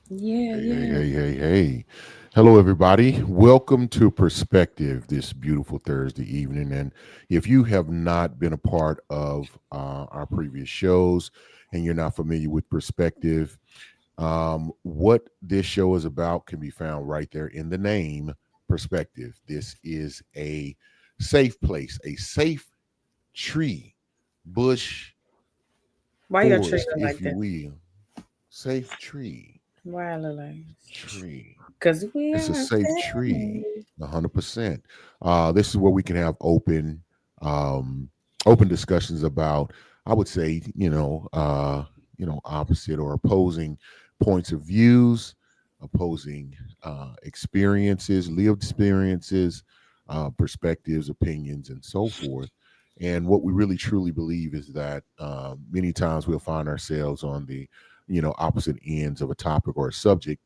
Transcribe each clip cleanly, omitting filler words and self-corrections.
Yeah, Hey, hey, yeah. hey, hey, hey. Hello, everybody. Welcome to Perspective this beautiful Thursday evening. And if you have not been a part of our previous shows and you're not familiar with Perspective, what this show is about can be found right there in the name Perspective. This is a safe place, a safe tree, bush, Why your tree forest, look if like you that? will. Safe tree, Why I look like this? tree. Because we It's a are safe tree, family. 100%. This is where we can have um, open discussions about, I would say, opposite or opposing points of views, opposing experiences, lived experiences, perspectives, opinions, and so forth. And what we really truly believe is that many times we'll find ourselves on the, opposite ends of a topic or a subject,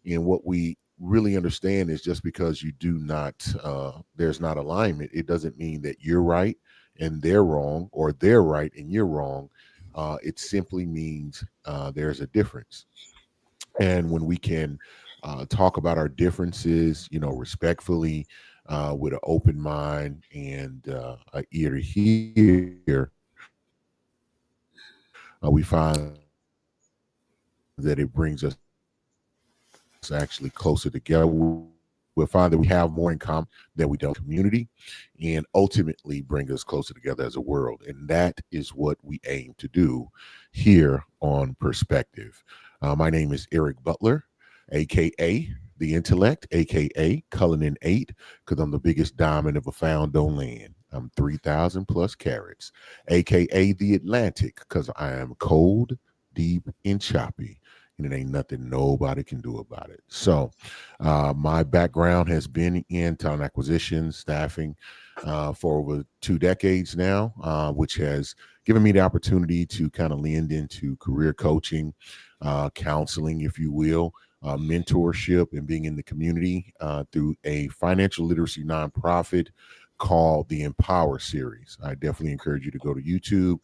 and what we really understand is just because you do not, there's not alignment, it doesn't mean that you're right and they're wrong, or they're right and you're wrong. It simply means there's a difference. And when we can talk about our differences, respectfully, with an open mind and an ear to hear, we find that it brings us actually closer together. We'll find that we have more in common than we don't in community, and ultimately bring us closer together as a world. And that is what we aim to do here on Perspective. My name is Eric Butler, aka the Intellect, aka Cullinan 8, because I'm the biggest diamond ever found on land. I'm 3,000 plus carats, aka the Atlantic, because I am cold, deep, and choppy, and it ain't nothing nobody can do about it. So, my background has been in talent acquisition, staffing, for over 2 decades now, which has given me the opportunity to kind of lend into career coaching, counseling, if you will, mentorship, and being in the community through a financial literacy nonprofit called the Empower Series. I definitely encourage you to go to YouTube,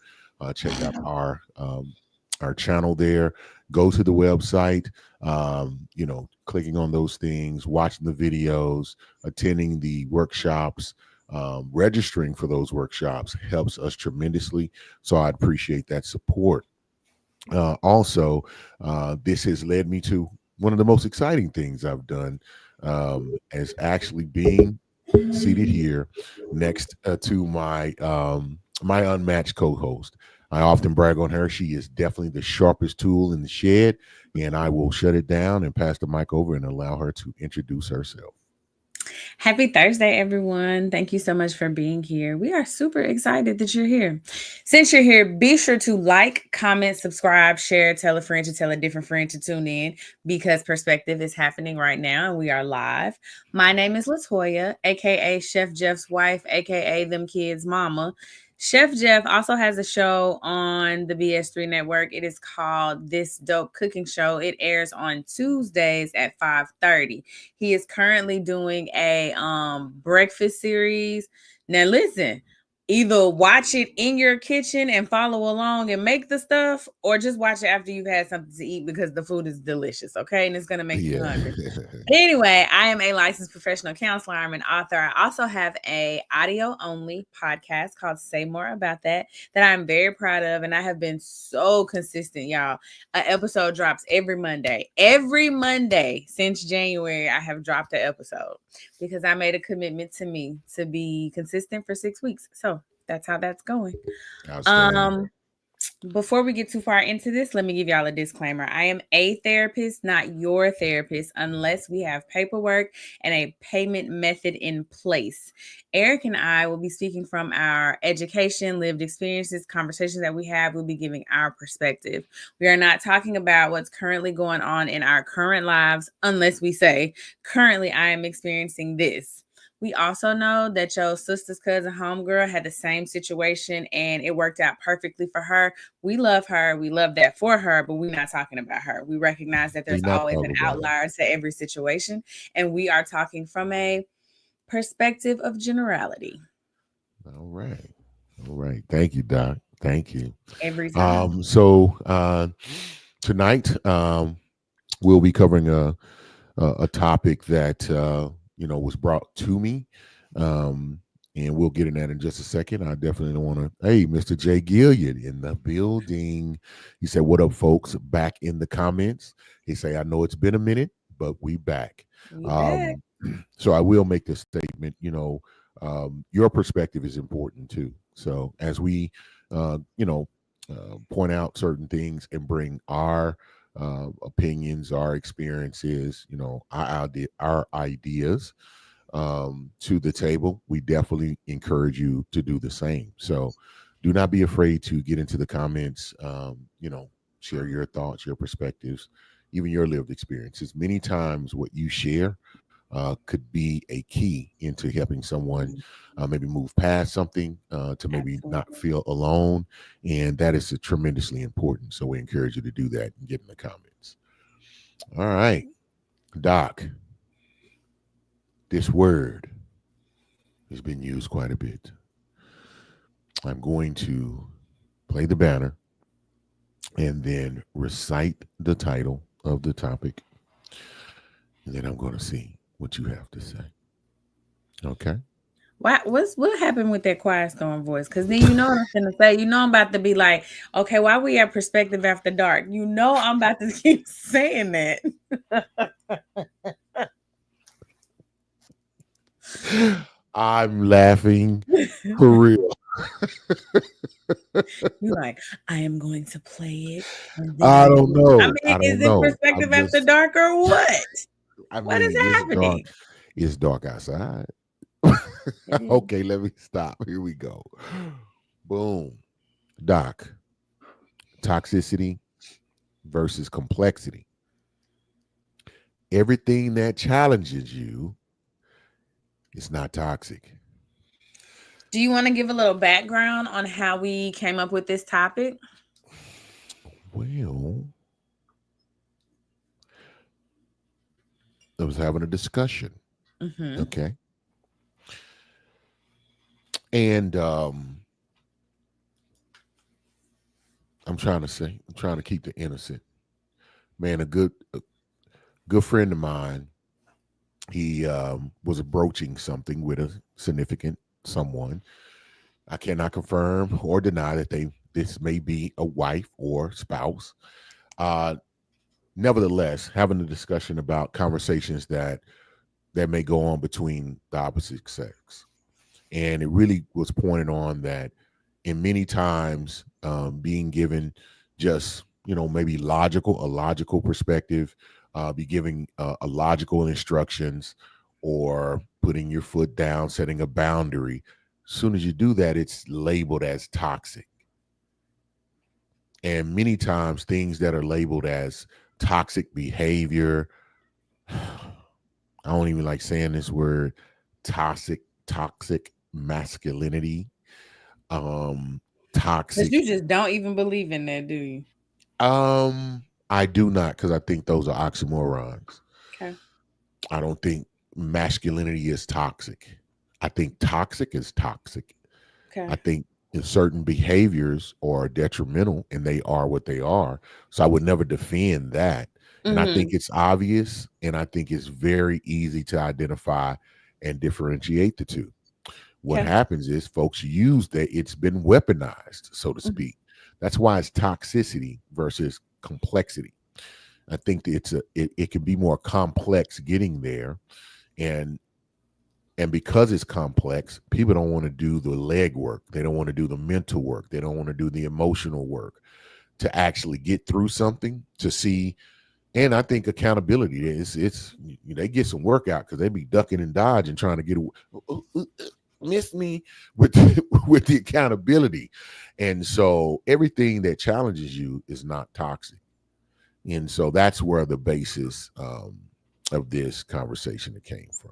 check out our channel there. Go to the website, clicking on those things, watching the videos, attending the workshops, registering for those workshops helps us tremendously. So I appreciate that support. Also, this has led me to one of the most exciting things I've done, as actually being seated here next to my unmatched co-host. I often brag on her. She is definitely the sharpest tool in the shed, and I will shut it down and pass the mic over and allow her to introduce herself. Happy Thursday, everyone. Thank you so much for being here. We are super excited that you're here. Since you're here, be sure to like, comment, subscribe, share, tell a friend to tell a different friend to tune in because Perspective is happening right now and we are live. My name is Latoya, aka Chef Jeff's wife, aka them kids' mama. Chef Jeff also has a show on the BS3 network. It is called This Dope Cooking Show. It airs on Tuesdays at 5:30. He is currently doing a breakfast series. Now listen, either watch it in your kitchen and follow along and make the stuff, or just watch it after you've had something to eat because the food is delicious, okay? And it's gonna make you Yeah. hungry. But anyway, I am a licensed professional counselor. I'm an author. I also have a audio only podcast called Say More About that I'm very proud of, and I have been so consistent, y'all. An episode drops every Monday. Every Monday since January, I have dropped an episode because I made a commitment to me to be consistent for 6 weeks. So that's how that's going. Outstanding. Um, Before we get too far into this, let me give y'all a disclaimer. I am a therapist, not your therapist, unless we have paperwork and a payment method in place. Eric and I will be speaking from our education, lived experiences, conversations that we have. We'll be giving our perspective. We are not talking about what's currently going on in our current lives, unless we say, currently, I am experiencing this. We also know that your sister's cousin homegirl had the same situation and it worked out perfectly for her. We love her. We love that for her, but we're not talking about her. We recognize that We there's not always talk an about her. outlier to every situation. And we are talking from a perspective of generality All right. All right. Thank you, Doc. Thank you. every time. So tonight, We'll be covering a topic that was brought to me, um, and we'll get in that in just a second. I definitely don't want to. Hey, Mr. Jay Gilliard in the building. He said, "What up, folks?" Back in the comments. He say, "I know it's been a minute, but we back." We back. Um, so I will make this statement. Your perspective is important too. So as we, point out certain things and bring our opinions, our experiences, our ideas to the table, we definitely encourage you to do the same. So do not be afraid to get into the comments, share your thoughts, your perspectives, even your lived experiences. Many times, what you share could be a key into helping someone maybe move past something, to maybe not Absolutely. feel alone. And that is tremendously important. So we encourage you to do that and get in the comments. All right, Doc, this word has been used quite a bit. I'm going to play the banner and then recite the title of the topic. And then I'm going to see what you have to say. Okay. What happened with that quiet storm voice? Because then you know what I'm gonna say. You know I'm about to be like, okay, why we at perspective after dark? You know I'm about to keep saying that. I'm laughing for real. You like, I am going to play it, and then I don't I know. mean, I is don't it know. perspective I'm after just, dark or what? I What is mean, it's dark. happening? It's dark outside. It is. Okay, let me stop. Here we go. Boom. Doc, toxicity versus complexity. Everything that challenges you is not toxic. Do you want to give a little background on how we came up with this topic? Well, I was having a discussion. Mm-hmm. Okay. And I'm trying to keep the innocent. Man, a good friend of mine, he was broaching something with a significant someone. I cannot confirm or deny that this may be a wife or spouse. Uh, Nevertheless, having a discussion about conversations that may go on between the opposite sex, and it really was pointed on that in many times, being given just maybe a logical perspective, be giving a logical instructions, or putting your foot down, setting a boundary. As soon as you do that, it's labeled as toxic. And many times things that are labeled as toxic behavior, I don't even like saying this word, toxic masculinity, um But you toxic. just don't even believe in that, do you? I do not, because I think those are oxymorons. Okay. I don't think masculinity is toxic. I think toxic is toxic. I Okay. think if certain behaviors are detrimental, and they are what they are. So I would never defend that. And I think Mm-hmm. it's obvious, and I think it's very easy to identify and differentiate the two. What Okay. happens is folks use that, it's been weaponized, so to speak. That's why it's toxicity versus complexity. I think that it can be more complex getting there. And and because it's complex, people don't want to do the leg work. They don't want to do the mental work. They don't want to do the emotional work to actually get through something, to see. And I think accountability is, it's they get some workout, because they be ducking and dodging trying to get miss me with with the accountability. And so everything that challenges you is not toxic. And so that's where the basis of this conversation came from.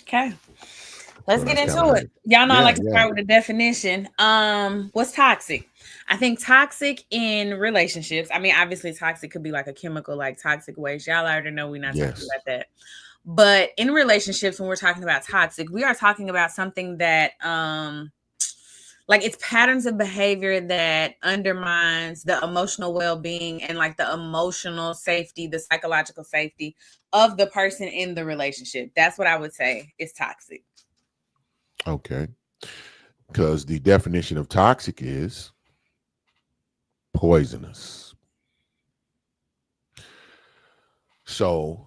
Okay. Let's So get that's kind of into how it. Y'all know I yeah, like to yeah. start with a definition. What's toxic? I think toxic in relationships. I mean, obviously, toxic could be like a chemical, like toxic waste. Y'all already know we're not talking Yes. about that. But in relationships, when we're talking about toxic, we are talking about something that like it's patterns of behavior that undermines the emotional well-being and like the emotional safety, the psychological safety of the person in the relationship. That's what I would say is toxic. Okay. Because the definition of toxic is poisonous. So,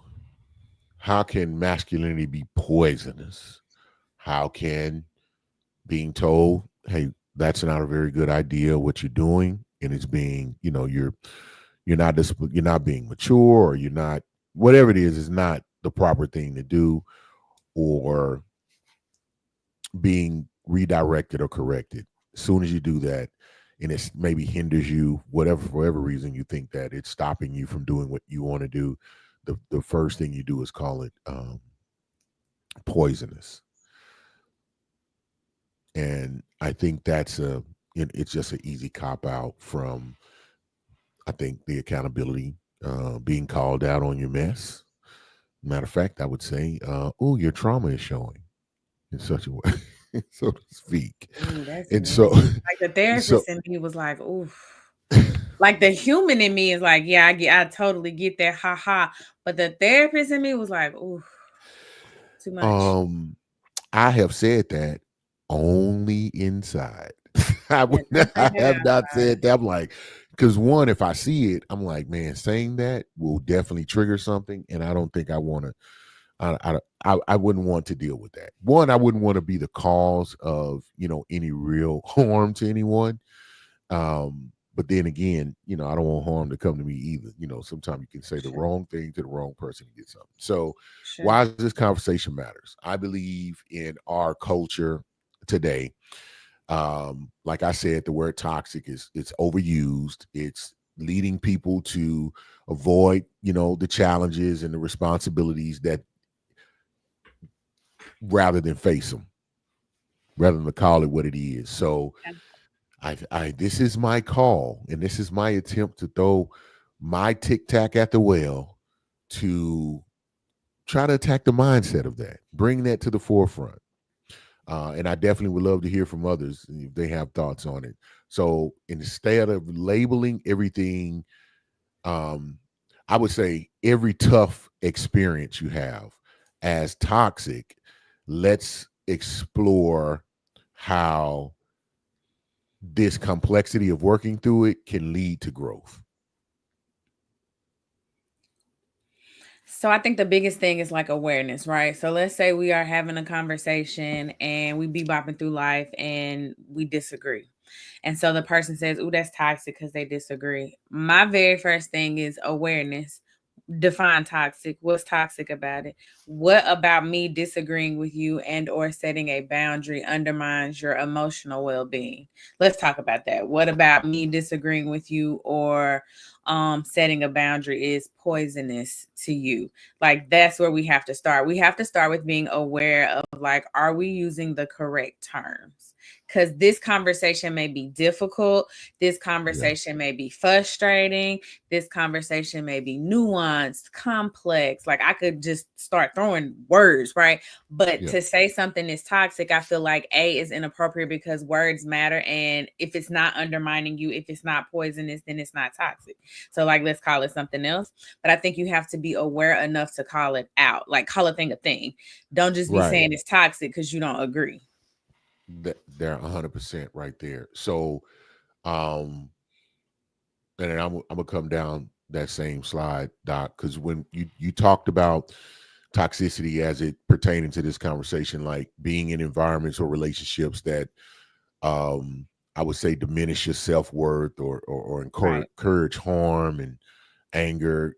how can masculinity be poisonous? How can being told, hey, that's not a very good idea what you're doing, and it's being, you're not being mature, or you're not, whatever it is not the proper thing to do, or being redirected or corrected. As soon as you do that, and it maybe hinders you, whatever, for whatever reason you think that it's stopping you from doing what you want to do, the first thing you do is call it poisonous. And I think it's just an easy cop out from, I think, the accountability, being called out on your mess. Matter of fact, I would say, oh, your trauma is showing in such a way, so to speak. Ooh, that's And so, nasty. Like the so therapist in me was like, "Ooh." Like the human in me is like, "Yeah, I totally get that, ha ha." But the therapist in me was like, "Ooh, too much." um, I have said that only inside. Yeah, don't say I that have not outside. said that. I'm like, because one, if I see it, I'm like, man, saying that will definitely trigger something, and I don't think I want to. I wouldn't want to deal with that. One, I wouldn't want to be the cause of any real harm to anyone. But then again, I don't want harm to come to me either. Sometimes you can say the Sure, wrong thing to the wrong person and get something. So sure. why is this conversation matters? I believe in our culture today. Like I said, the word toxic it's overused. It's leading people to avoid, the challenges and the responsibilities that, rather than face them, rather than call it what it is. So this is my call, and this is my attempt to throw my tic tac at the well to try to attack the mindset of that, bring that to the forefront. And I definitely would love to hear from others if they have thoughts on it. So instead of labeling everything, um, I would say every tough experience you have as toxic, let's explore how this complexity of working through it can lead to growth. So I think the biggest thing is like awareness, right? So let's say we are having a conversation and we be bopping through life and we disagree. And so the person says, "Ooh, that's toxic because they disagree." My very first thing is awareness. Define toxic. What's toxic about it? What about me disagreeing with you and or setting a boundary undermines your emotional well-being? Let's talk about that. What about me disagreeing with you or setting a boundary is poisonous to you? Like that's where we have to start. We have to start with being aware of like, are we using the correct terms? Because this conversation may be difficult. This Yeah. conversation may be frustrating. This conversation may be nuanced, complex. Like I could just start throwing words, right? But Yeah. to say something is toxic, I feel like A is inappropriate because words matter. And if it's not undermining you, if it's not poisonous, then it's not toxic. So, like, let's call it something else. But I think you have to be aware enough to call it out, like, call a thing a thing. Don't just be Right. saying it's toxic because you don't agree. They're 100% right there. So, um, and then I'm gonna come down that same slide, Doc, because when you talked about toxicity as it pertaining to this conversation, like being in environments or relationships that, um, I would say, diminish your self worth, or Right. encourage harm and anger,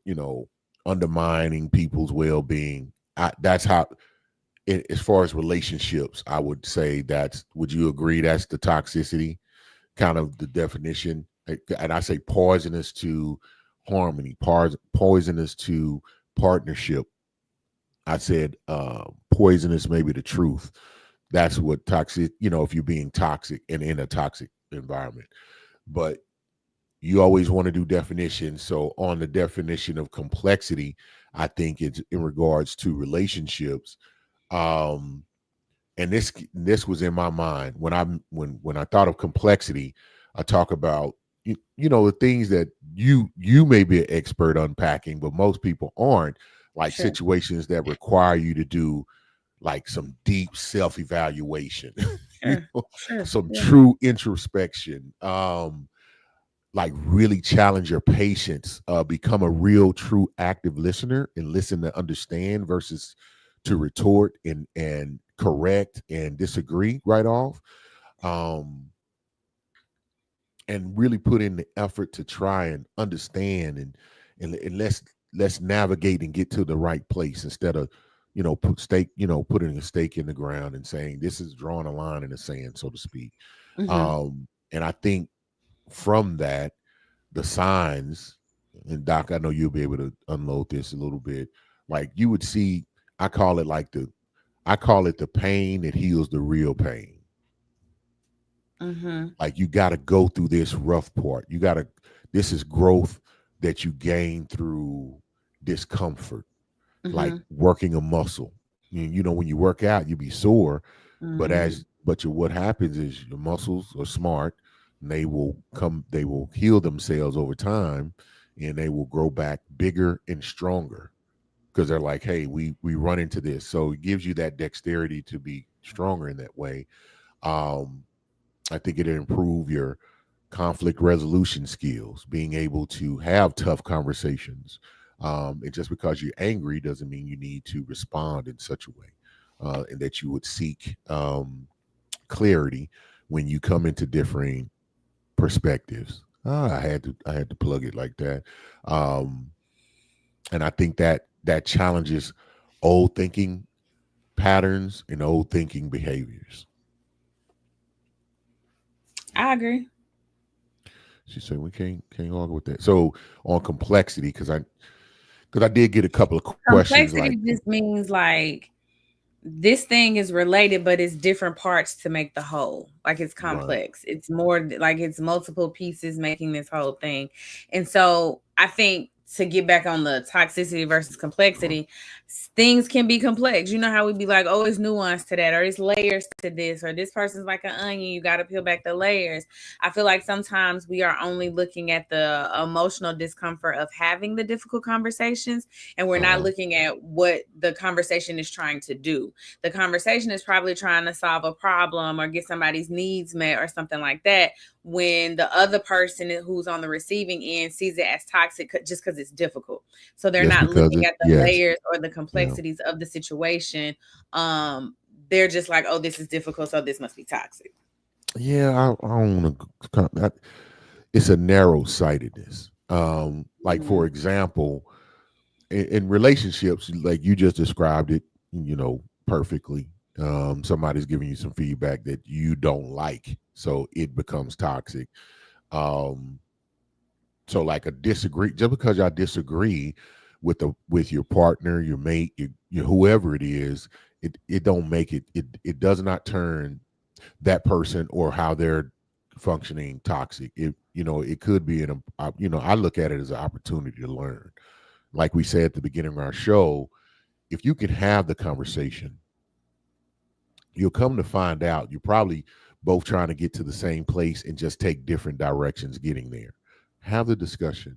undermining people's well being. That's how, as far as relationships, I would say that's. Would you agree that's the toxicity, kind of the definition? And I say poisonous to harmony, poisonous to partnership. I said poisonous, maybe the truth. That's what toxic. If you're being toxic and in a toxic environment, but you always want to do definitions. So on the definition of complexity, I think it's in regards to relationships. Um, And this was in my mind when I thought of complexity. I talk about the things that you may be an expert unpacking, but most people aren't, like Sure. situations that require you to do like some deep self-evaluation, Sure. Sure. some Yeah. true introspection, like really challenge your patience, become a real true active listener and listen to understand versus to retort and correct and disagree right off, um and really put in the effort to try and understand and let's navigate and get to the right place instead of putting a stake in the ground and saying this is drawing a line in the sand, so to speak. Hmm. And I think from that, the signs, and Doc, I know you'll be able to unload this a little bit. Like you would see, I call it like I call it the pain that heals the real pain. Hmm. Like you got to go through this rough part. This is growth that you gain through discomfort, like Hmm. working a muscle. When you work out, you be sore, Hmm. what happens is your muscles are smart, and they will heal themselves over time, and they will grow back bigger and stronger because they're like, hey, we run into this, so it gives you that dexterity to be stronger in that way. um I think it'll improve your conflict resolution skills, being able to have tough conversations. And just because you're angry doesn't mean you need to respond in such a way, and that you would seek clarity when you come into differing perspectives. I had to plug it like that. Um, and I think that challenges old thinking patterns and old thinking behaviors. I agree. She said we can't argue with that. So on complexity, because I did get a couple of questions like, Complexity just means like this thing is related, but it's different parts to make the whole. Like it's right, complex. It's more like it's multiple pieces making this whole thing. And so I think to get back on the toxicity versus complexity, things can be complex. You know how we be like, oh, it's nuance to that, or it's layers to this, or this person's like an onion. You got to peel back the layers. I feel like sometimes we are only looking at the emotional discomfort of having the difficult conversations, and we're not uh-huh, looking at what the conversation is trying to do. The conversation is probably trying to solve a problem or get somebody's needs met or something like that, when the other person who's on the receiving end sees it as toxic just because it's difficult. So they're just not because looking it, at the yes, layers or the yeah, complexities of the situation. um they're just like, oh, this is difficult, so this must be toxic. yeah. I don't want to. It's a narrow sightedness. Like for Mhm. example, in relationships, like you just described it, perfectly. Somebody's giving you some feedback that you don't like, so it becomes toxic. Um, so like a disagree, just because y'all disagree with your partner, your mate, your whoever it is, it don't make it does not turn that person or how they're functioning toxic. It could be I look at it as an opportunity to learn. Like we said at the beginning of our show, if you can have the conversation, you'll come to find out you're probably both trying to get to the same place and just take different directions getting there. Have the discussion.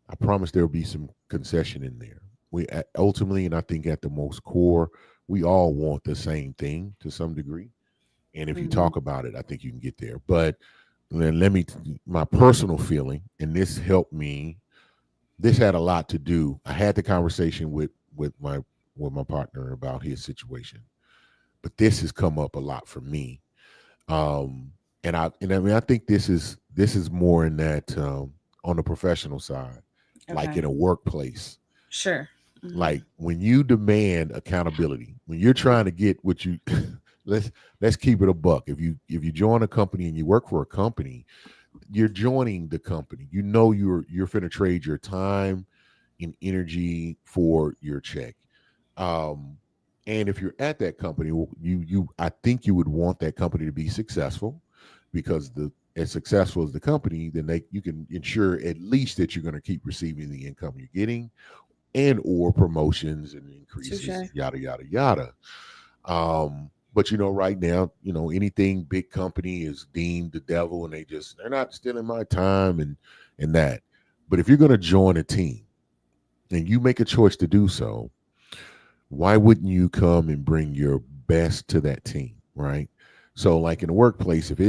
I promise there'll be some concession in there. We ultimately, and I think at the most core, we all want the same thing to some degree. And if you Mhm. talk about it, I think you can get there. But then my personal feeling, and this helped me. This had a lot to do. I had the conversation with my partner about his situation, but this has come up a lot for me. And I mean I think this is more in that, on the professional side, like in Okay. a workplace. Sure. Hmm. Like when you demand accountability, when you're trying to get what you let's let's keep it a buck. If you join a company and you work for a company, you're joining the company. You're finna trade your time and energy for your check. Um, and if you're at that company, well, I think you would want that company to be successful, because the as successful as the company, then you can ensure at least that you're going to keep receiving the income you're getting, and or promotions and increases, Touche. yada yada yada. Um, But right now, anything big company is deemed the devil, and they're not stealing my time and that. But if you're going to join a team and you make a choice to do so, why wouldn't you come and bring your best to that team, right? So like in the workplace, if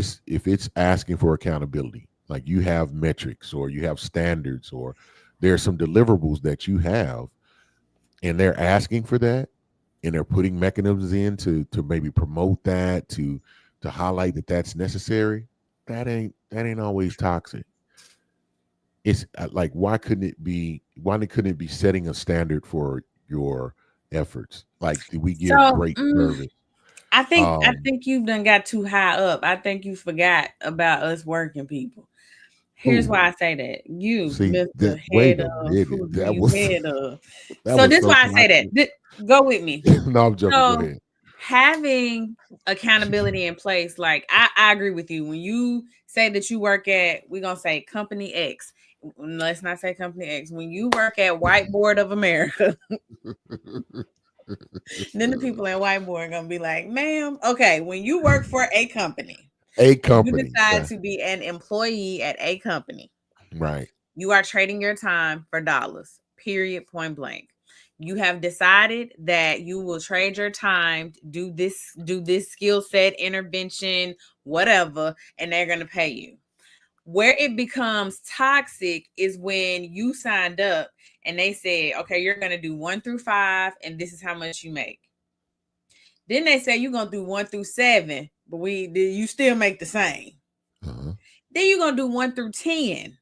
it's asking for accountability, like you have metrics or you have standards or there's some deliverables that you have and they're asking for that and they're putting mechanisms in to maybe promote that, to highlight that that's necessary, that ain't always toxic. It's like, why couldn't it be setting a standard for your efforts? Like, do we give So great service? I um think you done got too high up. I think you forgot about us working people. Here's who why I say that. You, see Mr. that? Wait Head a of, minute, who do that you was head of? that So was this so why I say that. toxic. Go with me. No, I'm joking, go So ahead. having accountability in place, like I agree with you. When you say that you work at, we're gonna say company X. Let's not say company X. When you work at Whiteboard of America, then the people at Whiteboard are gonna be like, ma'am, okay, when you work for a company A and you company, decide yeah, to be an employee at a company, right. you are trading your time for dollars, period, point blank. You have decided that you will trade your time, do this skill set, intervention, whatever, and they're going to pay you. Where it becomes toxic is when you signed up and they said, okay, you're going to do 1 through 5, and this is how much you make. Then they say you're going to do 1 through 7, but you still make the same. Uh-huh. Then you're going to do 1 through 10,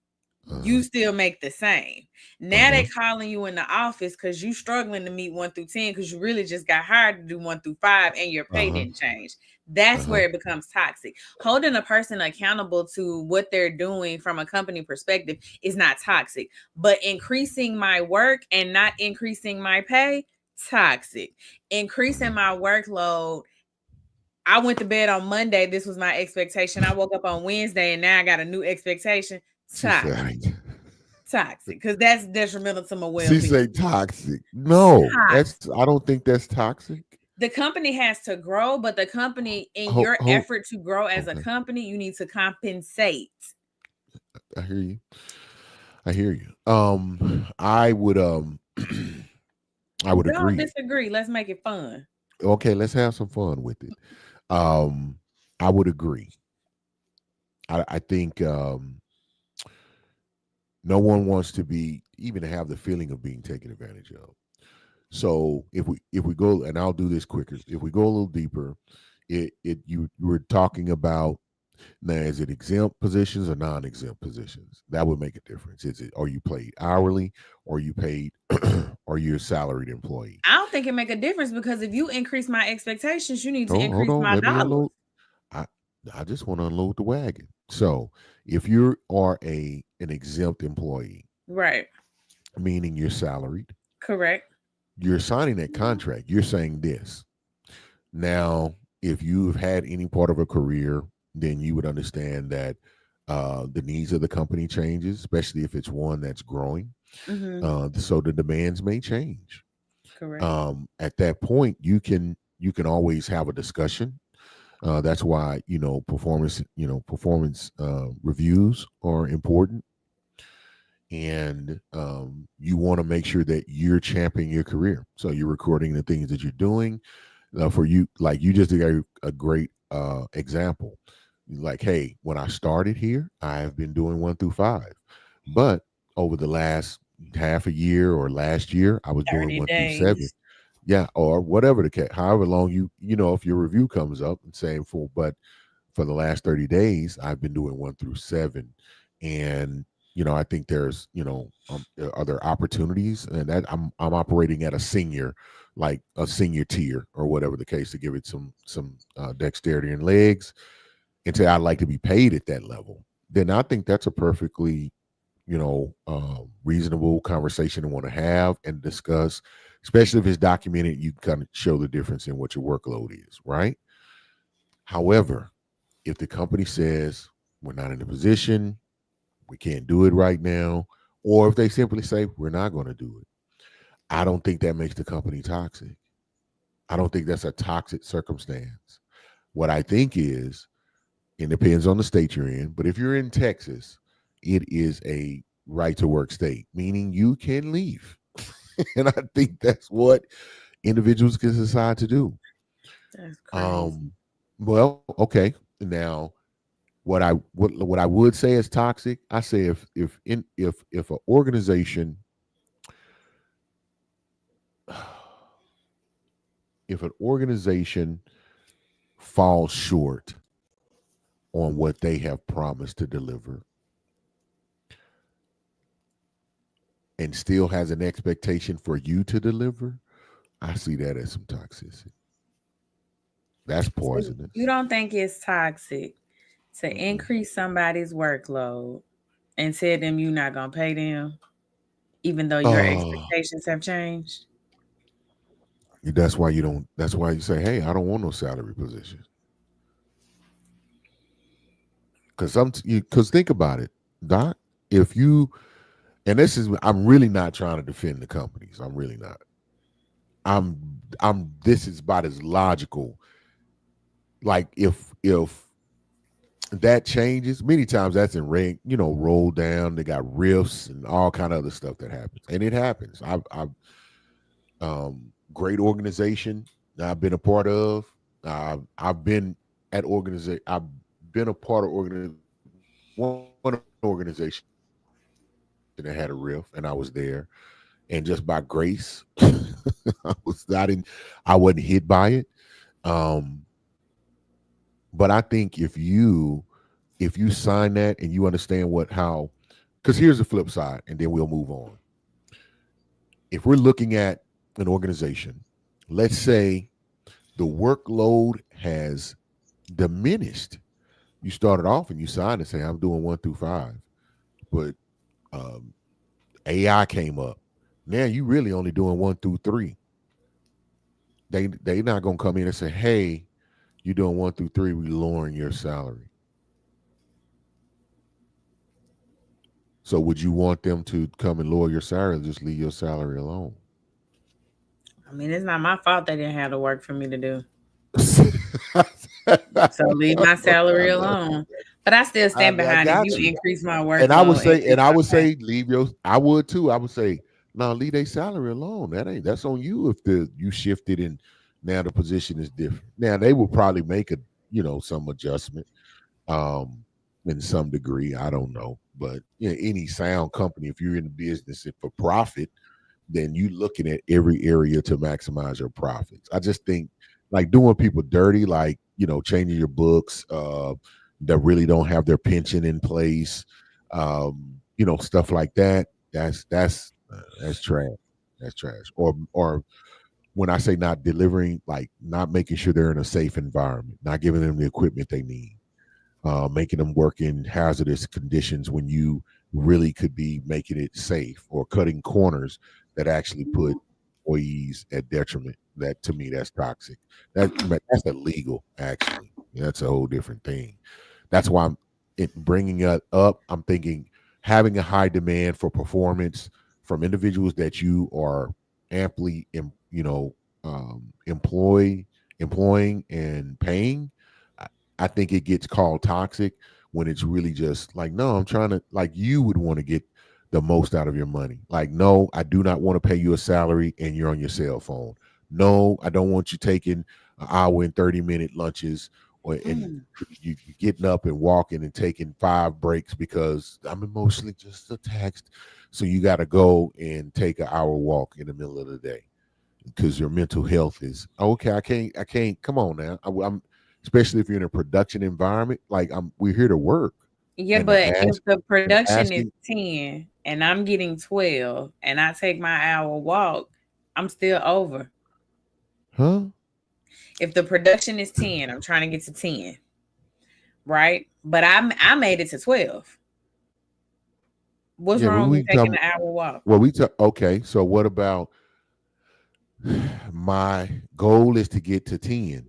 Uh-huh. you still make the same. Now they Uh-huh. calling you in the office because you struggling to meet 1 through 10 because you really just got hired to do 1 through 5 and your pay Uh-huh. didn't change. That's Uh-huh. where it becomes toxic. Holding a person accountable to what they're doing from a company perspective is not toxic, but increasing my work and not increasing my pay, toxic. Increasing Uh-huh. my workload, I went to bed on Monday. This was my expectation. I woke up on Wednesday and now I got a new expectation. She Toxic. said, Toxic. Because that's detrimental to my she well-being. say toxic. No, Toxic. I don't think that's toxic. The company has to grow, but the company, in Oh, your oh, effort to grow as a okay. company, you need to compensate. I hear you. I hear you. I would I would Don't agree. disagree. Let's make it fun. Okay, let's have some fun with it. Um, I would agree. I think no one wants to be even have the feeling of being taken advantage of. So if we go, and I'll do this quicker. If we go a little deeper, you were talking about, now, is it exempt positions or non-exempt positions? That would make a difference. Are you paid hourly, or you paid, or you're a salaried employee? I don't think it make a difference because if you increase my expectations, you need to Oh, hold increase on. my Let me dollars. unload. I I just want to unload the wagon. So if you are an exempt employee, Right. meaning you're salaried, Correct. you're signing that contract. You're saying this. Now, if you've had any part of a career, then you would understand that the needs of the company changes, especially if it's one that's growing. Mm-hmm. So the demands may change. Correct. At that point, you can always have a discussion. That's why performance reviews are important, and you want to make sure that you're championing your career. So you're recording the things that you're doing. For you, like you just gave a great example. Like, hey, when I started here, I have been doing 1 through 5, but over the last half a year or last year, I was doing 30 1 through 7. days. Yeah, or whatever the case, however long if your review comes up and saying but for the last 30 days, I've been doing 1 through 7. And, I think there's, are there opportunities, and that I'm operating at a senior, like a senior tier or whatever the case, to give it some dexterity and legs, and say I'd like to be paid at that level. Then I think that's a perfectly, reasonable conversation to want to have and discuss, especially if it's documented. You kind of show the difference in what your workload is, right? However, if the company says we're not in a position, we can't do it right now, or if they simply say we're not going to do it, I don't think that makes the company toxic. I don't think that's a toxic circumstance. What I think is, it depends on the state you're in, but if you're in Texas, it is a right to work state, meaning you can leave. And I think that's what individuals can decide to do. That's crazy. Um, well, okay. Now, what I would say is toxic. I say if an organization if an organization falls short on what they have promised to deliver and still has an expectation for you to deliver, I see that as some toxicity. That's So you poisonous. don't think it's toxic to Mm-mm. increase somebody's workload and tell them you're not gonna pay them, even though your Oh, expectations have changed? that's why you don't. That's why you say, "Hey, I don't want no salary position." Because think about it, Doc. If you and this is, I'm really not trying to defend the companies. I'm really not. I'm. This is about as logical. Like if that changes, many times that's in rank, roll down. They got rifts and all kind of other stuff that happens, and it happens. I've great organization that I've been a part of. I've been at organization. I've been a part of one organization that had a riff, and I was there. And just by grace, I was. I wasn't hit by it. Um, but I think if you sign that and you understand because here's the flip side, and then we'll move on. If we're looking at an organization, let's say the workload has diminished. You started off and you signed and say, I'm doing 1 through 5, but um, AI came up. Now you really only doing 1 through 3. They not gonna come in and say, hey, you're doing 1 through 3, we lowering your salary. So would you want them to come and lower your salary or just leave your salary alone? I mean, it's not my fault they didn't have the work for me to do. So leave my salary alone. But I still stand I behind if you got you. increase my And I would workload, say, increase and I my would pay. say, leave your. I would too. I would say, no, leave their salary alone. That's on you if you shifted and now the position is different. Now they will probably make some adjustment, um, in some degree. I don't know, but any sound company, if you're in the business for profit, then you looking at every area to maximize your profits. I just think like doing people dirty, like changing your books, that really don't have their pension in place, stuff like that. That's trash. That's trash. Or when I say not delivering, like not making sure they're in a safe environment, not giving them the equipment they need, making them work in hazardous conditions when you really could be making it safe, or cutting corners that actually put employees at detriment. That to me, that's toxic. That's illegal. Actually, that's a whole different thing. That's why bringing it up. I'm thinking having a high demand for performance from individuals that you are amply, employing and paying. I, I think it gets called toxic when it's really just like, no, I'm trying to, like, you would want to get the most out of your money. Like, no, I do not want to pay you a salary and you're on your cell phone. No, I don't want you taking an hour and 30-minute lunches, and Mm. you getting up and walking and taking 5 breaks because I'm emotionally just attached. So you got to go and take an hour walk in the middle of the day because your mental health is okay. I can't. Come on now. I'm especially if you're in a production environment. Like we're here to work, Yeah, and the but if ask the and production is asking, 10 and I'm getting 12 and I take my hour walk, I'm still over. huh? If the production is 10, I'm trying to get to 10, right? But I made it to 12. What's Yeah, but wrong with me we taking come. an hour walk? Well, we talk. Okay, so what about my goal is to get to 10,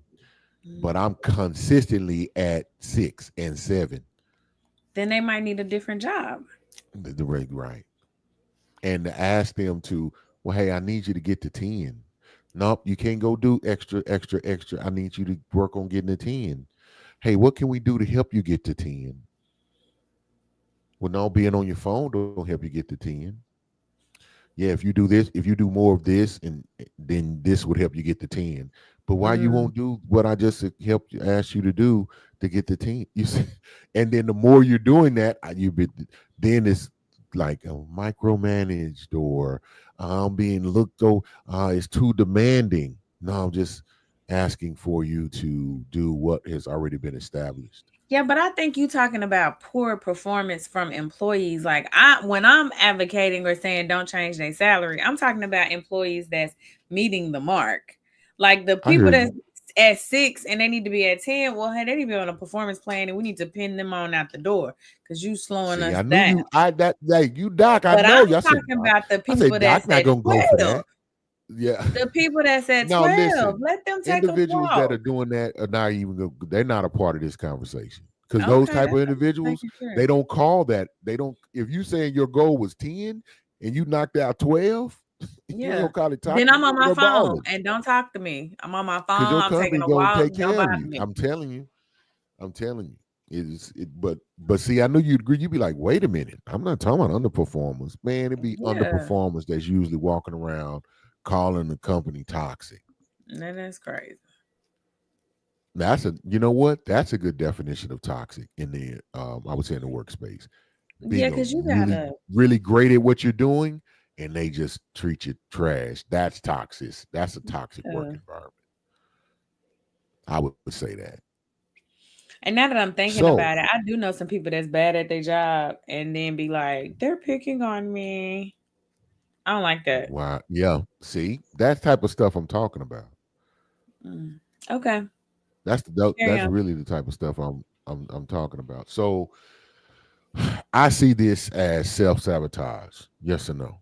but I'm consistently at 6 and 7. Then they might need a different job. The rate, right? And to ask them to, well, hey, I need you to get to 10. Nope, you can't go do extra, extra, extra. I need you to work on getting a 10. Hey, what can we do to help you get to 10? Well, no, being on your phone don't help you get to 10. Yeah, if you do this, if you do more of this, and then this would help you get to 10. But why you Mm. won't do what I just helped you ask you to do to get to 10? You see, and then the more you're doing that, you be then it's like micromanaged, or I'm being looked over. It's too demanding. No, I'm just asking for you to do what has already been established. Yeah, but I think you talking about poor performance from employees. Like I when I'm advocating or saying don't change their salary, I'm talking about employees that's meeting the mark. Like the I hear people that's you. at 6 and they need to be at 10, well, hey, they need to be on a performance plan and we need to pin them on out the door because you slowing See, us I knew down. you. I that like you, Doc. I But I'm know you. I said, talking Doc. about the I said, people Doc that's not at gonna go for 12. that. Yeah. The people that's at Now 12, listen, let them take a individuals that are walk. doing that are not even they're not a part of this conversation. Because those Okay, type of I'm just individuals, making sure. they don't call that. They don't. If you saying your goal was 10 and you knocked out 12, you ain't Yeah. gonna call it Then toxic. I'm on my They're phone balling and don't talk to me. I'm on my because phone. your I'm taking company a gonna walk. take Don't care of bother you. me. I'm telling you. I'm telling you. But see, I knew you'd agree. You'd be like, wait a minute. I'm not talking about underperformers. Man, it'd be Yeah. underperformers that's usually walking around calling the company toxic. That's crazy. That's a you know what? That's a good definition of toxic in the I would say in the workspace. Yeah, Being a because you really, gotta. really great at what you're doing and they just treat you trash. That's toxic. That's a toxic work Uh, environment. I would say that. and now that I'm thinking So about it, I do know some people that's bad at their job and then be like, they're picking on me. I don't like that. why yeah, see, that type of stuff I'm talking about. Mm. Okay. Carry That's on. really the type of stuff I'm talking about. So I see this as self-sabotage. Yes or no?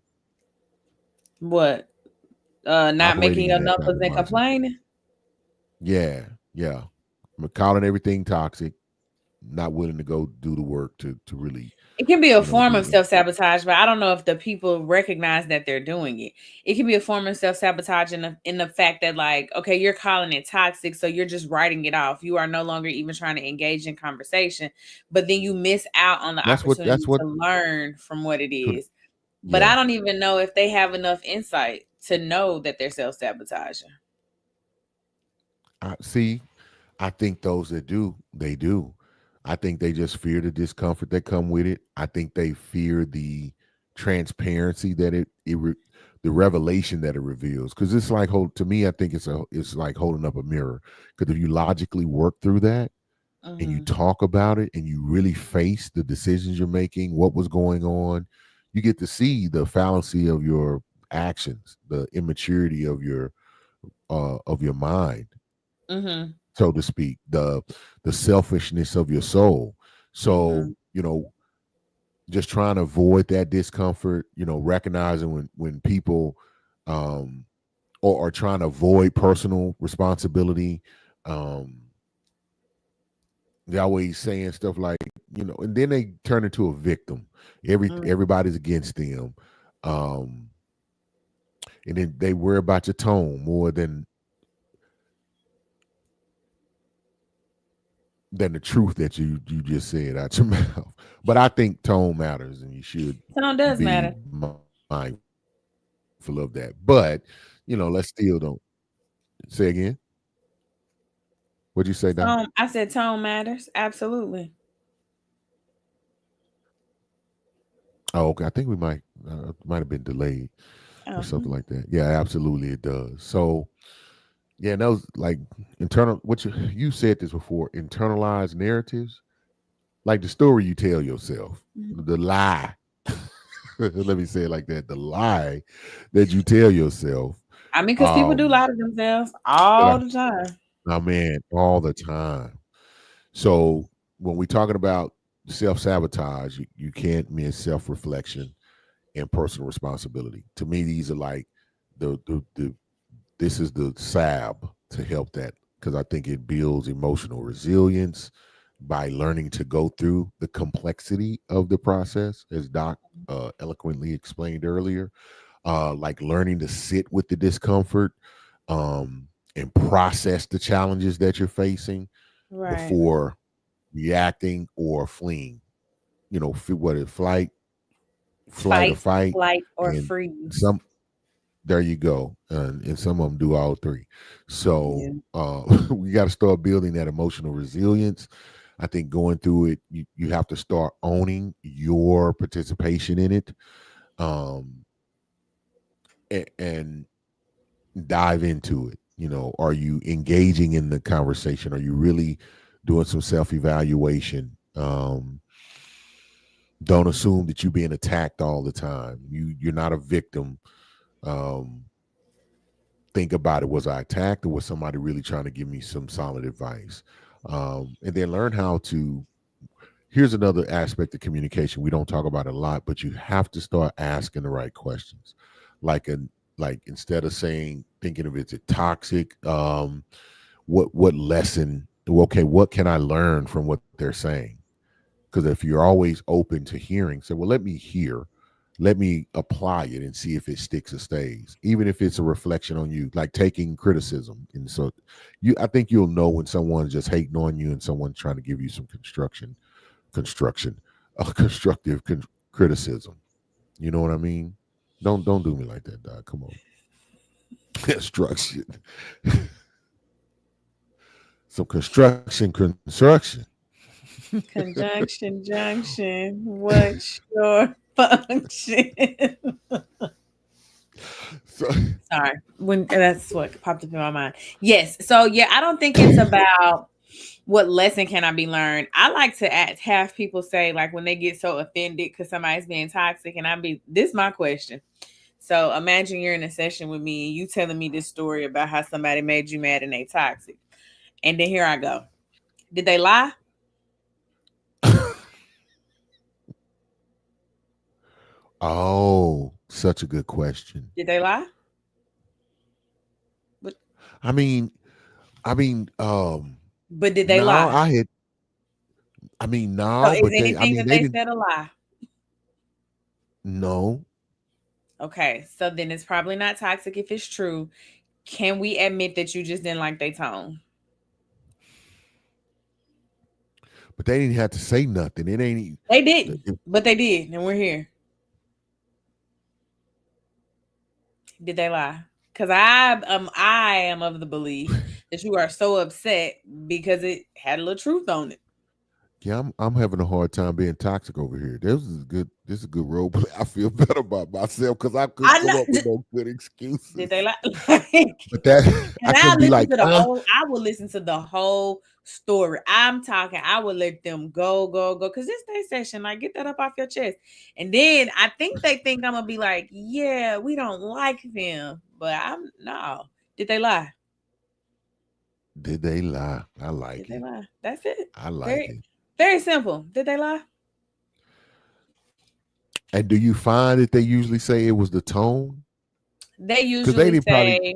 What? Not making Operating in your that type numbers of and mindset. complaining? Yeah, yeah. I'm calling everything toxic, not willing to go do the work to really, It can be a form do of the self sabotage, but I don't know if the people recognize that they're doing it. It can be a form of self sabotage in the fact that, like, okay, you're calling it toxic, so you're just writing it off. You are no longer even trying to engage in conversation, but then you miss out on the that's opportunity what to learn from what it could is. But yeah. I don't even know if they have enough insight to know that they're self sabotaging. I see. I think those that do, they do. I think they just fear the discomfort that come with it. I think they fear the transparency that the revelation that it reveals. Because it's like to me, I think it's like holding up a mirror. Because if you logically work through that and you Hmm. talk about it and you really face the decisions you're making, what was going on, you get to see the fallacy of your actions, the immaturity of your mind, Hmm. so to speak, the selfishness of your soul. So, Hmm. just trying to avoid that discomfort, recognizing when people um or are trying to avoid personal responsibility. Um they always saying stuff like, and then they turn into a victim. Everybody's against them. Um and then they worry about your tone more than the truth that you just said out your mouth. But I think tone matters, and you should Tone does be matter. mindful of that. But let's still don't say again. What'd you say, Doc? I said tone matters. Absolutely. Oh, okay. I think we might have been delayed or Oh, something like that. Yeah, absolutely, it does. So yeah, and those like internal. What you said this before? Internalized narratives, like the story you tell yourself, mhm. the lie. Let me say it like that: the lie that you tell yourself. I mean, because people do Um, lie to themselves that all the time. I mean, all the time. So when we're talking about self sabotage, you can't miss self reflection and personal responsibility. To me, these are like the this is the salve to help that, because I think it builds emotional resilience by learning to go through the complexity of the process, as Doc eloquently explained earlier. Like learning to sit with the discomfort, and process the challenges that you're facing Right. before reacting or fleeing. What is flight or Fight, fight, flight, or and freeze. some there you go, and some of them do all three. So Yeah. we got to start building that emotional resilience. I think going through it, you have to start owning your participation in it, um, and dive into it. Are you engaging in the conversation? Are you really doing some self evaluation? Don't assume that you're being attacked all the time. You're not a victim. Um, think about it. Was I attacked, or was somebody really trying to give me some solid advice? And then learn how to. Here's another aspect of communication we don't talk about a lot, but you have to start asking the right questions. Like a like instead of saying thinking of it as toxic, what lesson? Okay, what can I learn from what they're saying? Because if you're always open to hearing, say, well, let me hear, let me apply it and see if it sticks or stays, even if it's a reflection on you, like taking criticism. And so I think you'll know when someone's just hating on you and someone's trying to give you some construction, constructive criticism. You know what I mean? Don't do me like that, Doc. Come on. Construction. Some construction. Conjunction, junction. What's your function? So, Sorry, when that's what popped up in my mind. Yes, so yeah, I don't think it's about what lesson can I be learned. I like to have people say like when they get so offended because somebody's being toxic, and this is my question. So imagine you're in a session with me and you telling me this story about how somebody made you mad and they toxic, and then here I go. Did they lie? oh, such a good question. Did they lie? But I mean, but did they now lie? I had, I mean, So now, is but anything that they they didn't, said a lie? no, Okay, so then it's probably not toxic if it's true. Can we admit that you just didn't like their tone? but they didn't have to say nothing. It ain't, They didn't, it- but they did, and we're here. Did they lie? Because I am of the belief that you are so upset because it had a little truth on it. yeah, I'm having a hard time being toxic over here. This is a good role play. I feel better about myself because I couldn't I come know. up with no good Did excuses. they lie? Like, But that and I I couldn't be listen like, to the whole. I will listen to the whole story. I'm talking. I will let them go, go, go. Cause this day session, like get that up off your chest. And then I think they think I'm gonna be like, yeah, we don't like them, but I'm no. Did they lie? did they lie? I Did like they it. lie? That's it. I like Very, it. very simple. Did they lie? And do you find that they usually say it was the tone? They Because they usually didn't probably say,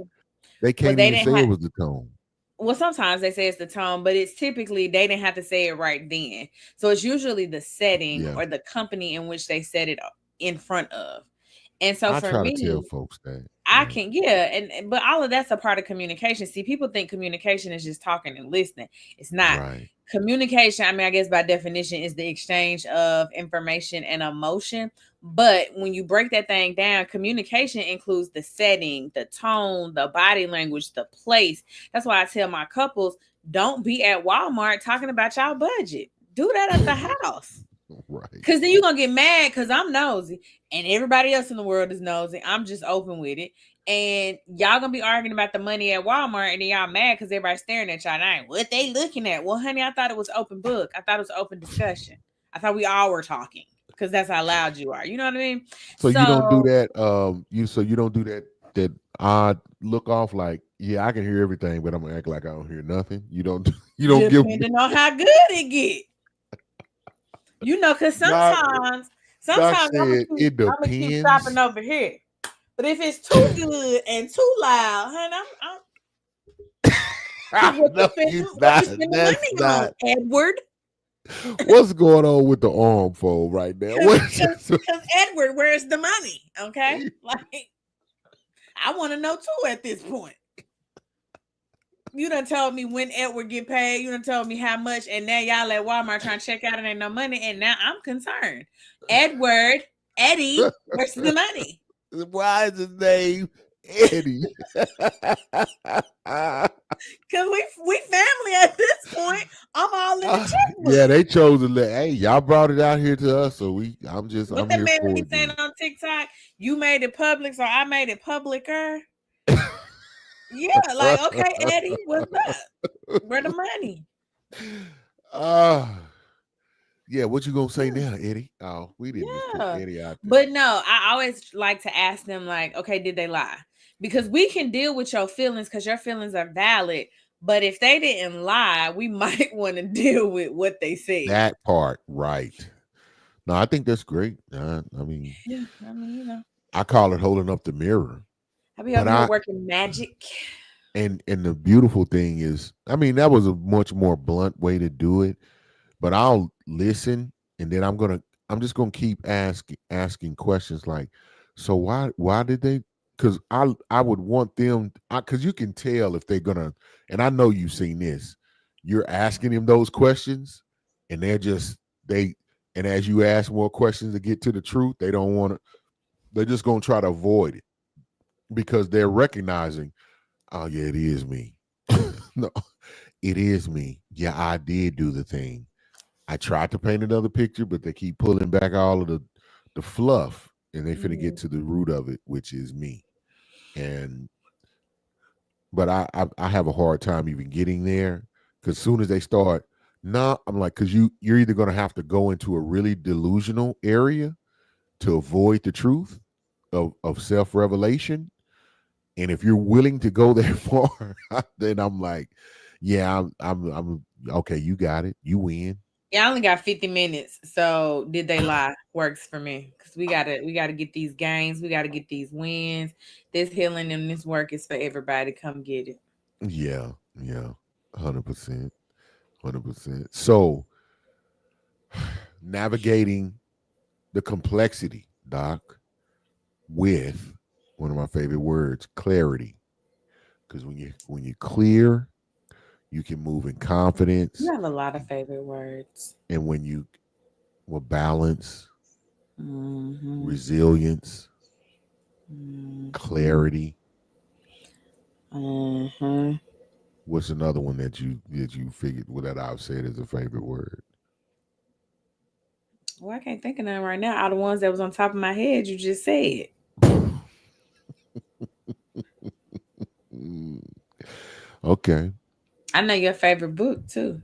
they well, can't they even didn't say it have. was the tone. Well, sometimes they say it's the tone, but it's typically they didn't have to say it right then. So it's usually the setting Yeah. or the company in which they said it in front of. And so I for try to tell me, folks that. I Yeah. can, yeah, and but all of that's a part of communication. See, people think communication is just talking and listening. It's not. Right. Communication, I mean, I guess by definition, is the exchange of information and emotion. But when you break that thing down, communication includes the setting, the tone, the body language, the place. That's why I tell my couples, don't be at Walmart talking about y'all budget. Do that at the house. Right. Cause then you're gonna get mad because I'm nosy and everybody else in the world is nosy. I'm just open with it. And y'all gonna be arguing about the money at Walmart and then y'all mad because everybody's staring at y'all. And I ain't what they looking at. Well, honey, I thought it was open book. I thought it was open discussion. I thought we all were talking because that's how loud you are. You know what I mean? So you don't do So that. You don't do that odd look off like, yeah, I can hear everything, but I'm gonna act like I don't hear nothing. You don't. You don't give me. depending on how good it get, because Doc. Doc sometimes said it I'm gonna keep stopping depends. over here. But if it's too good and too loud, honey, I'm because No, you what you not. spending That's money on, not. Edward? What's going on with the arm fold right now? Because What? Edward, where's the money? Okay, like I want to know too at this point. You done told me when Edward get paid. You done told me how much, and now y'all at Walmart trying to check out and ain't no money. And now I'm concerned. Edward, Eddie, where's the money? Why is his name Eddie? Cause we family at this point. I'm all in the Yeah, checkbook. they chose to let. Hey, y'all brought it out here to us, so What I'm that here man for be it. saying Then. on TikTok? You made it public, so I made it publicer. Yeah, like okay, Eddie, what's up? Where the money? uh yeah, what you gonna say Yeah. now, Eddie? Oh, we didn't just put Yeah. Eddie out there. But no, I always like to ask them, like, okay, did they lie? Because we can deal with your feelings because your feelings are valid. But if they didn't lie, we might want to deal with what they said. That part, right? No, I think that's great. I mean, Yeah, I mean, I call it holding up the mirror. I be But over here I working magic. and the beautiful thing is, I mean, that was a much more blunt way to do it. But I'll listen, and then I'm just gonna keep asking questions like, so why did they? Because I would want them, because you can tell if they're gonna, and I know you've seen this. You're asking them those questions, and they and as you ask more questions to get to the truth, they don't want to. They're just gonna try to avoid it because they're recognizing, oh yeah, it is me. No, it is me. Yeah, I did do the thing. I tried to paint another picture, but they keep pulling back all of the fluff, and they finna get Mhm. to the root of it, which is me. And but I have a hard time even getting there because soon as they start, nah, I'm like, because you're either gonna have to go into a really delusional area to avoid the truth of self revelation, and if you're willing to go that far, then I'm like, yeah, I'm okay. You got it. You win. Yeah, I only got 50 minutes. So did they lie? Works for me. Because we gotta get these gains, we gotta get these wins. This healing and this work is for everybody. Come get it. Yeah, yeah, 100%, 100%. So navigating the complexity, Doc, with one of my favorite words, clarity. Because when you clear, you can move in You confidence, have a lot of favorite words. and when you will balance, Mm-hmm. resilience, Mm-hmm. clarity. Mm-hmm. What's another one that you figured that I've said is a favorite word? Well, I can't think of none right now. All the ones that was on top of my head, you just said. Mm, okay, I know your favorite book too.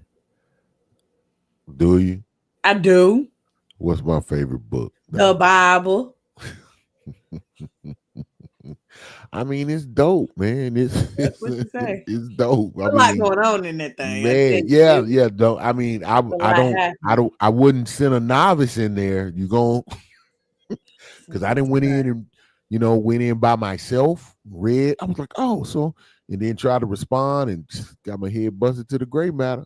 do you? I do. What's my favorite book, The Doc? Bible. I mean, it's dope, man. It's That's it's, what you say. it's dope. I A lot mean, going on in that thing. I tell man, you, yeah, yeah. Don't I mean, a lot happening. I wouldn't send a novice in there. You gon' because I Something didn't went in and went in by myself. Read. I was like, oh, so and then try to respond and got my head busted to the gray matter.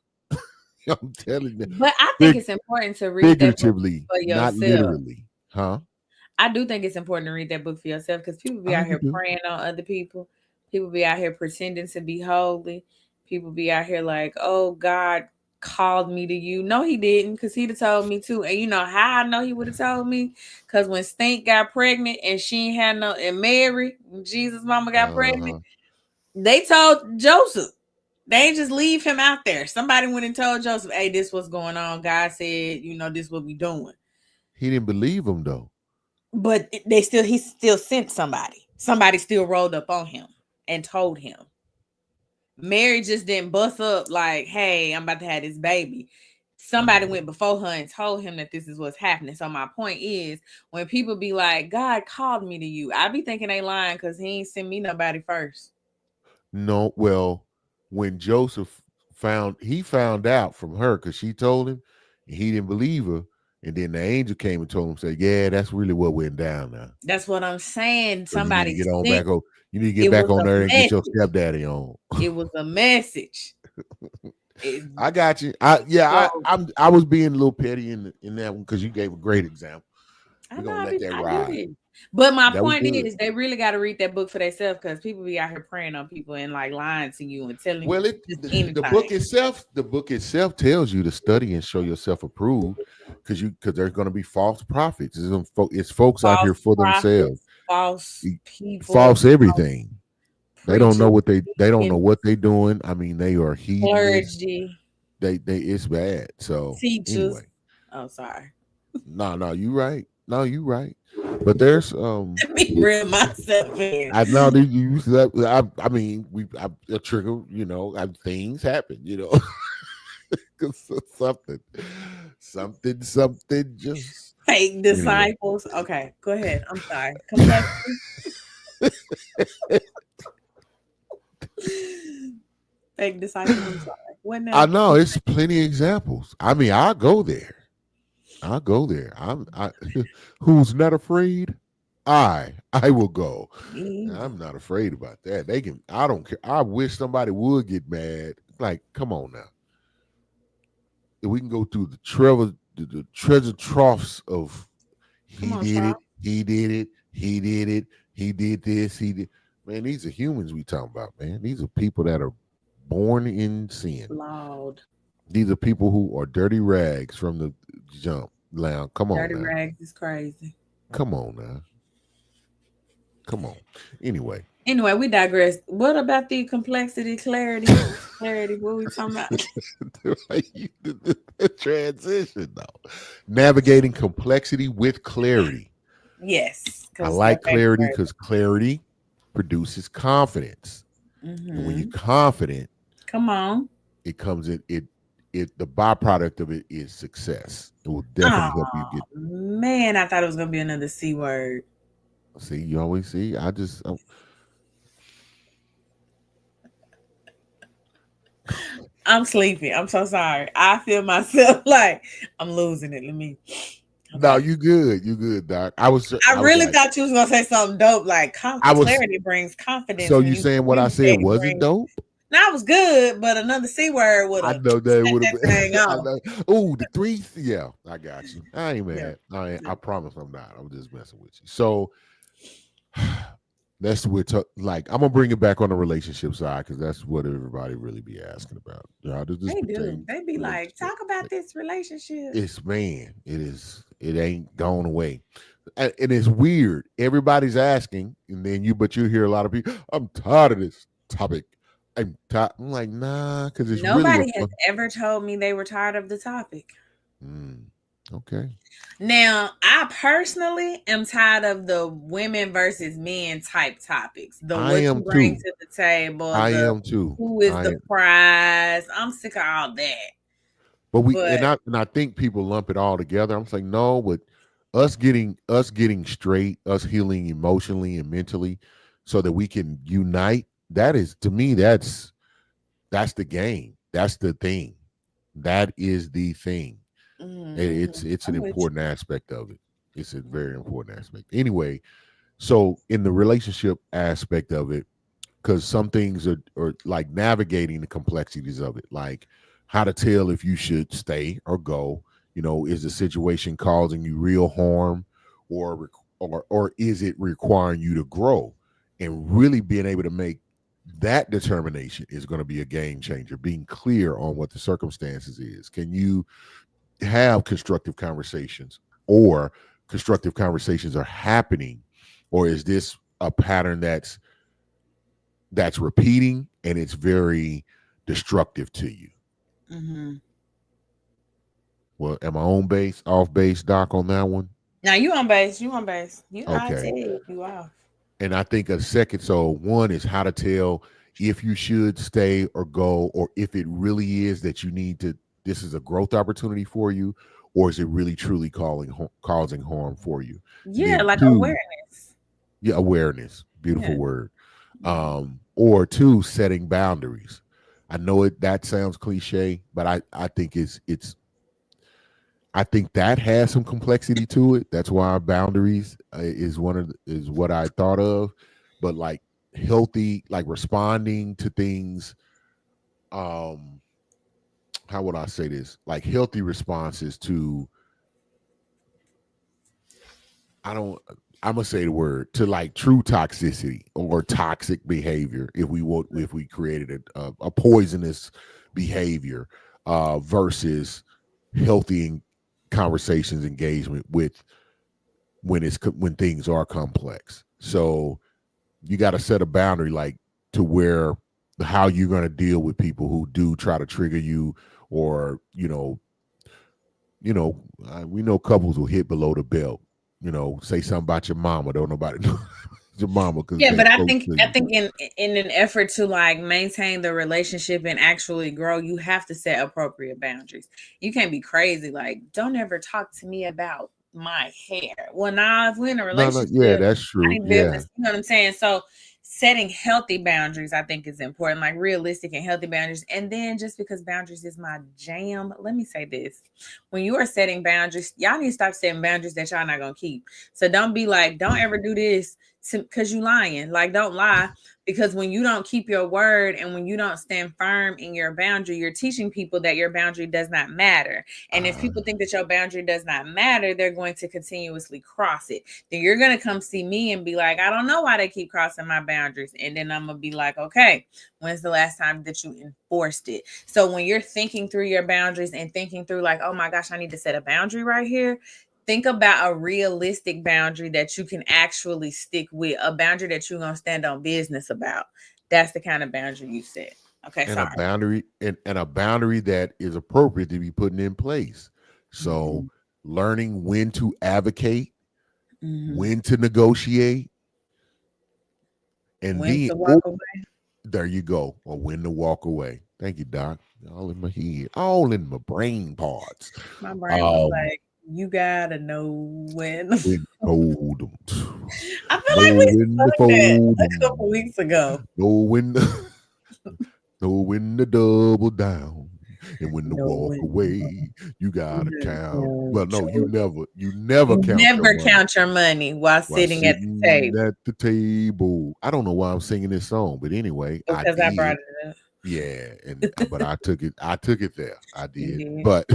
I'm telling you, But I think fig- it's important to read that book figuratively, for not yourself. literally, huh? I do think it's important to read that book for yourself because people be Oh, out you here do. preying on other people. People be out here pretending to be holy. People be out here like, oh, God called me to you. No, he didn't, because he'd have told me too. And you know how I know he would have told me? Because when Stink got pregnant and she ain't had no, and Mary, when Jesus' mama got Uh pregnant, huh. they told Joseph. They ain't just leave him out there. Somebody went and told Joseph, hey, this what's going on. God said, this what we doing. He didn't believe him though. But he still sent somebody. Somebody still rolled up on him and told him. Mary just didn't bust up like, hey, I'm about to have this baby. Somebody went before her and told him that this is what's happening. So my point is, when people be like, God called me to you, I be thinking they lying because he ain't sent me nobody first. No, well, when Joseph found out from her because she told him, and he didn't believe her, and then the angel came and told him, say, "Yeah, that's really what went down now. That's what I'm saying. So you need to Somebody get on sent. back on. You need to get It back was on a there and get your message. stepdaddy on." It was a message. It, I got you. I yeah, so I was being a little petty in that one because you gave a great example. I We're know gonna let that I get ride. it. But my That was point good. is, they really got to read that book for themselves because people be out here preying on people and like lying to you and telling you Well, just the anything. book itself tells you to study and show yourself approved, because there's going to be false prophets. It's folks out here False for themselves, prophets, false E- people, false everything. They don't know preachers, they don't know deacons, what they're doing. I mean, they are heathenists. clergy, They it's bad. So teachers. anyway, Oh, sorry. no, you right. No, you right. But there's Let me reel myself in. I know that you use that. I mean, a trigger. Things happen. 'Cause something. Just Fake anyway. disciples. Okay, go ahead. I'm sorry. Complexity. Fake disciples. I'm sorry. What I now? know it's plenty of examples. I mean, I go there. I go there. Who's not afraid? I will go. And I'm not afraid about that. They can. I don't care. I wish somebody would get mad. Like, come on now. If we can go through the treasure troughs of Come he on, did it, Charles. he did it, he did it, he did this, he did. Man, these are humans we talking about, man. These are people that are born in sin. Flawed. These are people who are dirty rags from the jump. Now, come on Dirty now. rags is crazy. Come on now. Come on. Anyway. Anyway, we digress. What about the complexity, clarity? Clarity, what we talking about? The transition though. Navigating complexity with clarity. Yes, I because your like favorite clarity word. because clarity produces confidence. And when you're Mm-hmm. confident, Come on. it comes in it the byproduct of it is success. It will Oh definitely help you get. man, I thought it was gonna be another C word. See, you always see. I'm sleepy. I'm so sorry. I feel myself like I'm losing it. Let me. No, Okay. you good, Doc. I I was really like, thought you was gonna say something dope like I was. clarity brings confidence So when you you saying what I said communicate. It wasn't brings. dope? Now it was good, but another C word would I have know that set would have that been. thing I off. know. Oh, the three. Yeah, I got you. I ain't Yeah. mad. I Yeah. promise I'm not. I'm just messing with you. So that's what like. I'm gonna bring it back on the relationship side because that's what everybody really be asking about. How does this They do. pertain to They be like, relationship? talk about this relationship. It's man. It is. It ain't gone away, and it's weird. Everybody's asking, and then but you hear a lot of people. I'm tired of this topic. I'm tired. I'm like, nah, because it's really a. Nobody has ever told me they were tired of the topic. Mm, okay. Now, I personally am tired of the women versus men type topics. The I what you am bring too. to the table, I the am too. who is the prize. I'm sick of all that. But But I think people lump it all together. I'm saying no, but us getting straight, us healing emotionally and mentally, so that we can unite. That is to me, that's the game. That's the thing. That is the thing. It's an I'm with important aspect of it. It's a very important aspect. Anyway, so in the relationship aspect of it, because some things are like navigating the complexities of it, like how to tell if you should stay or go. Is the situation causing you real harm, or is it requiring you to grow? And really being able to make that determination is going to be a game changer. Being clear on what the circumstances is. Can you have constructive conversations, or constructive conversations are happening, or is this a pattern that's repeating and it's very destructive to you? mm-hmm. Well, am I on base, off base, Doc, on that one? Now you on base. You on base. I Okay. tell you if you off. And I think a second, so one is how to tell if you should stay or go, or if it really is that you need to, this is a growth opportunity for you, or is it really truly causing harm for you? And Yeah, then like two, awareness. yeah, awareness, beautiful Yeah. word. Mhm. Or two, setting boundaries. I know that sounds cliche, but I think I think that has some complexity to it. That's why boundaries is what I thought of. But like healthy, like responding to things. Um, how would I say this? Like healthy responses to I don't. I'm gonna say the word to like true toxicity or toxic behavior. If we created a poisonous behavior versus healthy conversations, engagement with when things are complex. So you got to set a boundary, like to where how you're going to deal with people who do try to trigger you, or we know couples will hit below the belt. Say something about your mama. Don't nobody know your mama because Yeah, they're but I close think to I you. think in an effort to like maintain the relationship and actually grow, you have to set appropriate boundaries. You can't be crazy like don't ever talk to me about my hair. Well, now if we're in a No, no, yeah, relationship, that's I true. need to be able to, Yeah, you know what I'm saying? So setting healthy boundaries I think is important, like realistic and healthy boundaries. And then just because boundaries is my jam, let me say this. When you are setting boundaries, y'all need to stop setting boundaries that y'all not gonna keep. So don't be like, don't ever do this because you lying. Like, don't lie, because when you don't keep your word and when you don't stand firm in your boundary, you're teaching people that your boundary does not matter. And if uh, people think that your boundary does not matter, they're going to continuously cross it. Then you're going to come see me and be like, I don't know why they keep crossing my boundaries. And then I'm going to be like, okay, when's the last time that you enforced it? So when you're thinking through your boundaries and thinking through like, oh my gosh, I need to set a boundary right here, think about a realistic boundary that you can actually stick with, a boundary that you're gonna stand on business about. That's the kind of boundary you set. Okay, and a sorry. boundary and a boundary that is appropriate to be putting in place. So Mm-hmm. learning when to advocate, Mm-hmm. when to negotiate, and When then, to oh, walk away. there you go, or when to walk away. Thank you, Doc. All in my head, all in my brain parts. My brain was Um, like, you gotta know when. when to fold 'em. I feel Know like we when to sung that fold a couple 'em. weeks ago. Know when to know when to double down. And when to No walk when. away, you gotta count. Well, no, You you never count your never money count your money while while sitting at the sitting table. at the table. I don't know why I'm singing this song, but anyway, I Because I brought did. it up. Yeah, and but I took it there. I You did. did. But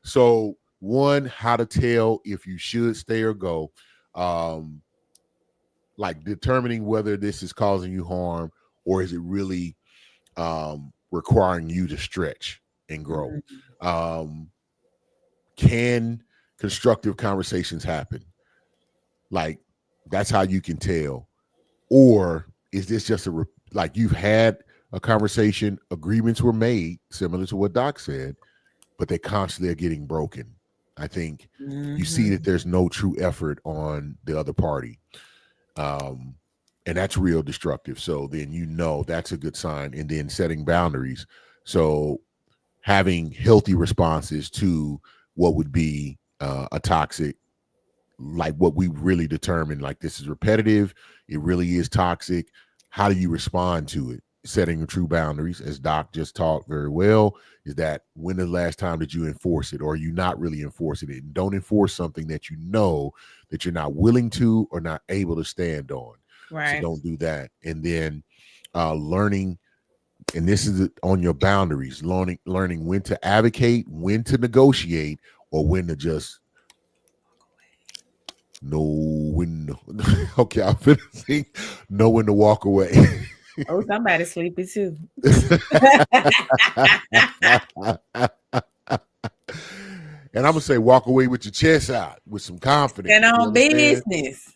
so one, how to tell if you should stay or go. Um, like determining whether this is causing you harm or is it really requiring you to stretch and grow. Mhm. Um, can constructive conversations happen? Like that's how you can tell. Or is this just like you've had a conversation, agreements were made, similar to what Doc said, but they constantly are getting broken. I think you see that Mhm. there's no true effort on the other party. Um, and that's real destructive. So then that's a good sign. And then setting boundaries. So having healthy responses to what would be a toxic, like what we really determine, like this is repetitive, it really is toxic. How do you respond to it? Setting true boundaries, as Doc just taught very well, is that when the last time did you enforce it, or are you not really enforcing it? And don't enforce something that you know that you're not willing to or not able to stand on. So Right. don't do that. And then learning, and this is on your boundaries, learning when to advocate, when to negotiate, or when to just know when. Okay, I'm finna sing. Know when to walk away. Oh, somebody's sleepy too. And I'm gonna say, walk away with your chest out, with some And confidence. You on understand? business.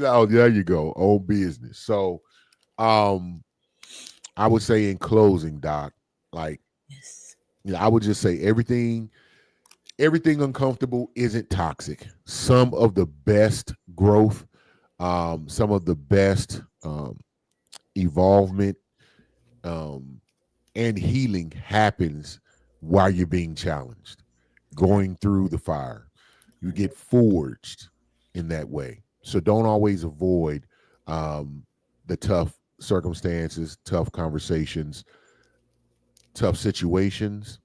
Oh, there you go, own business. So, um, I would say in closing, Doc, like, Yes. I would just say everything uncomfortable isn't toxic. Some of the best growth, some of the best evolvement, um, and healing happens while you're being challenged, going through the fire. You get forged in that way. So don't always avoid the tough circumstances, tough conversations, tough situations,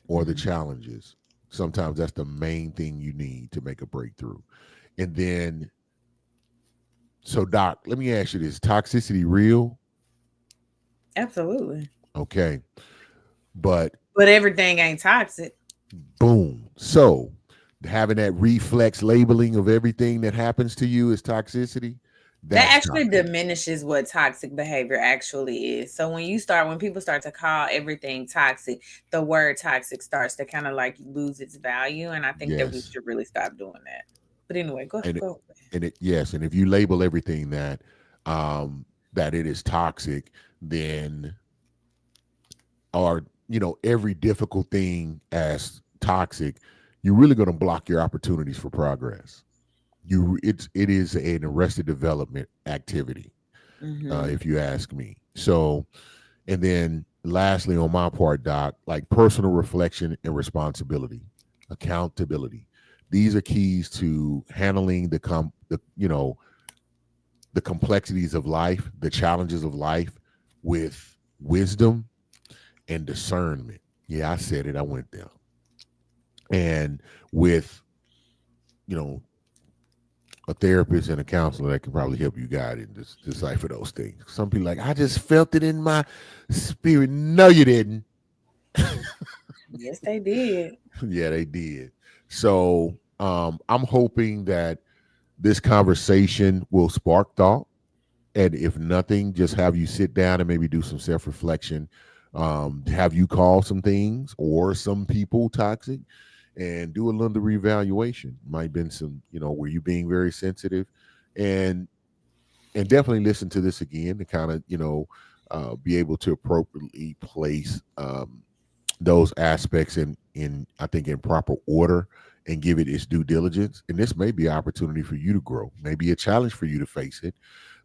or the Mhm. challenges. Sometimes that's the main thing you need to make a breakthrough. And then, so Doc, let me ask you this: toxicity real? Absolutely. Okay, but But everything ain't toxic. boom. So having that reflex labeling of everything that happens to you is toxicity. That That's actually toxic. diminishes what toxic behavior actually is. So when people start to call everything toxic, the word toxic starts to kind of like lose its value. And I think that we Yes. should really stop doing that. But anyway, go And go. yes, and if you label everything um that it is toxic, then, or every difficult thing as toxic, you're really going to block your opportunities for progress. It is an arrested development activity, Mm-hmm. if you ask me. So, and then lastly, on my part, Doc, like personal reflection and responsibility, accountability. These are keys to handling the complexities of life, the challenges of life, with wisdom and discernment. Yeah, I said it. I went there. And with, you know, a therapist and a counselor that can probably help you guide and decipher those things. Some people like, I just felt it in my spirit. No, you didn't. Yes, they did. Yeah, they did. So I'm hoping that this conversation will spark thought. And if nothing, just have you sit down and maybe do some self reflection. Have you call some things or some people toxic, and do a little reevaluation. Might been some, were you being very sensitive, and definitely listen to this again to kind of be able to appropriately place those aspects in I think in proper order, and give it its due diligence. And this may be an opportunity for you to grow, maybe a challenge for you to face it,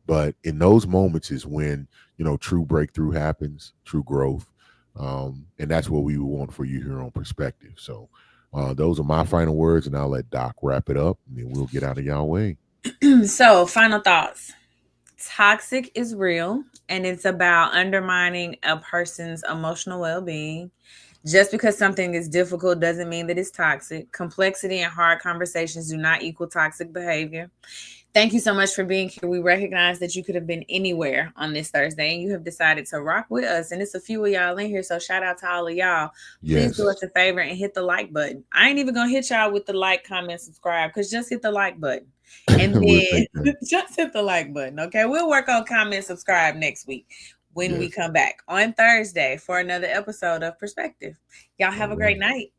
but in those moments is when true breakthrough happens, true growth, and that's what we would want for you here on Perspective. So those are my final words, and I'll let Doc wrap it up, and then we'll get out of y'all way. So, final thoughts. Toxic is real, and it's about undermining a person's emotional well being. Just because something is difficult doesn't mean that it's toxic. Complexity and hard conversations do not equal toxic behavior. Thank you so much for being here. We recognize that you could have been anywhere on this Thursday and you have decided to rock with us. And it's a few of y'all in here. So shout out to all of y'all. Please do Yes. us a favor and hit the like button. I ain't even going to hit y'all with the like, comment, subscribe, because just hit the like button. And We'll take then that. just hit the like button. Okay. We'll work on comment, subscribe next week when we Yes. come back on Thursday for another episode of Perspective. Y'all All have a great right. night.